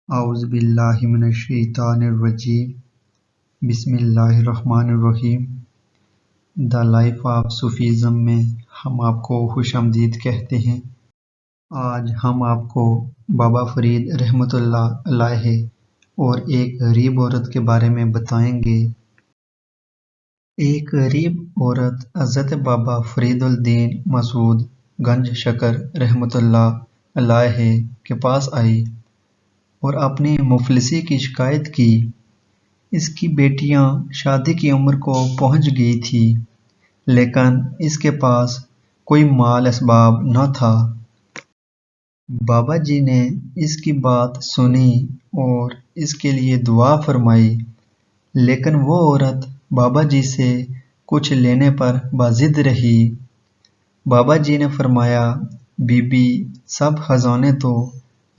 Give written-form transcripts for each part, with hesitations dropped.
اعوذ باللہ من الشیطان الرجیم بسم اللہ الرحمن الرحیم۔ دا لائف آف صوفیزم میں ہم آپ کو خوش آمدید کہتے ہیں۔ آج ہم آپ کو بابا فرید رحمۃ اللہ علیہ اور ایک غریب عورت کے بارے میں بتائیں گے۔ ایک غریب عورت حضرت بابا فرید الدین مسعود گنج شکر رحمۃ اللہ علیہ کے پاس آئی اور اپنی مفلسی کی شکایت کی۔ اس کی بیٹیاں شادی کی عمر کو پہنچ گئی تھی، لیکن اس کے پاس کوئی مال اسباب نہ تھا۔ بابا جی نے اس کی بات سنی اور اس کے لیے دعا فرمائی، لیکن وہ عورت بابا جی سے کچھ لینے پر باضد رہی۔ بابا جی نے فرمایا، بی بی، سب خزانے تو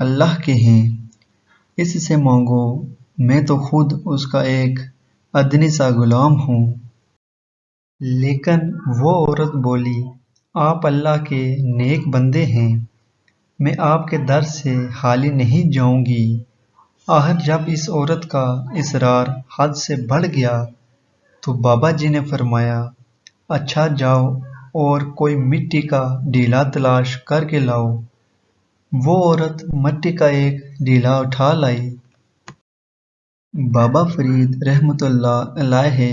اللہ کے ہیں، اس سے مانگو، میں تو خود اس کا ایک ادنی سا غلام ہوں۔ لیکن وہ عورت بولی، آپ اللہ کے نیک بندے ہیں، میں آپ کے در سے خالی نہیں جاؤں گی۔ آخر جب اس عورت کا اصرار حد سے بڑھ گیا تو بابا جی نے فرمایا، اچھا جاؤ اور کوئی مٹی کا ڈیلا تلاش کر کے لاؤ۔ وہ عورت مٹی کا ایک ڈیلا اٹھا لائی۔ بابا فرید رحمۃ اللہ علیہ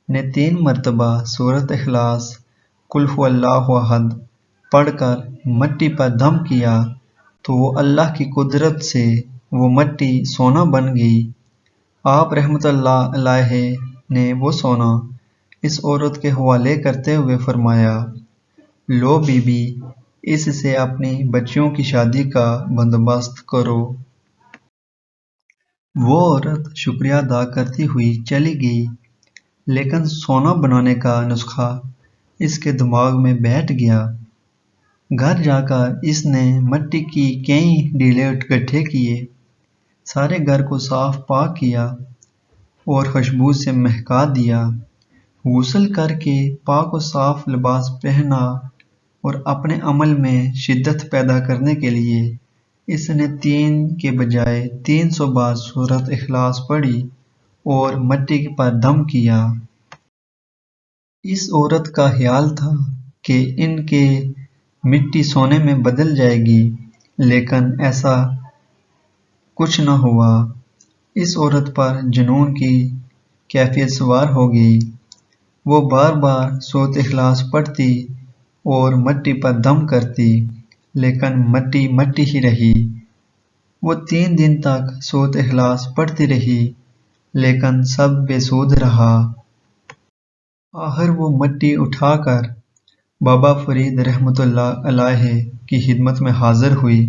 نے 3 مرتبہ سورۃ اخلاص قل ھو اللہ احد پڑھ کر مٹی پر دم کیا تو وہ اللہ کی قدرت سے وہ مٹی سونا بن گئی۔ آپ رحمۃ اللہ علیہ نے وہ سونا اس عورت کے حوالے کرتے ہوئے فرمایا، لو بی بی، اس سے اپنی بچیوں کی شادی کا بندوبست کرو۔ وہ عورت شکریہ ادا کرتی ہوئی چلی گئی، لیکن سونا بنانے کا نسخہ اس کے دماغ میں بیٹھ گیا۔ گھر جا کر اس نے مٹی کی کئی ڈیلے اکٹھے کیے، سارے گھر کو صاف پاک کیا اور خوشبو سے مہکا دیا۔ غسل کر کے پاک و صاف لباس پہنا اور اپنے عمل میں شدت پیدا کرنے کے لیے اس نے 3 کے بجائے 300 بار سورۃ اخلاص پڑھی اور مٹی پر دم کیا۔ اس عورت کا خیال تھا کہ ان کے مٹی سونے میں بدل جائے گی، لیکن ایسا کچھ نہ ہوا۔ اس عورت پر جنون کی کیفیت سوار ہو گئی۔ وہ بار بار سورۃ اخلاص پڑھتی اور مٹی پر دم کرتی، لیکن مٹی مٹی ہی رہی۔ وہ 3 دن تک سورۃ اخلاص پڑھتی رہی، لیکن سب بے سود رہا۔ آخر وہ مٹی اٹھا کر بابا فرید رحمۃ اللہ علیہ کی خدمت میں حاضر ہوئی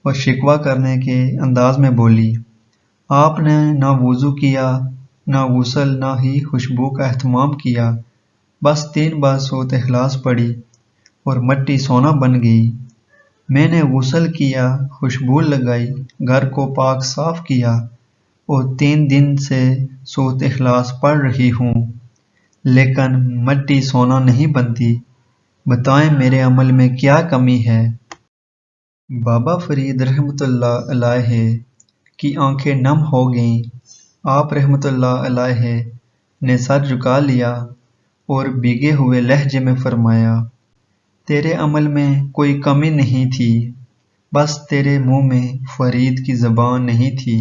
اور شکوہ کرنے کے انداز میں بولی، آپ نے نہ وضو کیا، نہ غسل، نہ ہی خوشبو کا اہتمام کیا، بس 3 بار سورۃ اخلاص پڑھی اور مٹی سونا بن گئی۔ میں نے غسل کیا، خوشبو لگائی، گھر کو پاک صاف کیا اور 3 دن سے سورۃ اخلاص پڑھ رہی ہوں، لیکن مٹی سونا نہیں بنتی۔ بتائیں میرے عمل میں کیا کمی ہے؟ بابا فرید رحمۃ اللہ علیہ کی آنکھیں نم ہو گئیں۔ آپ رحمۃ اللہ علیہ نے سر جھکا لیا اور بھیگے ہوئے لہجے میں فرمایا، تیرے عمل میں کوئی کمی نہیں تھی، بس تیرے منہ میں فرید کی زبان نہیں تھی۔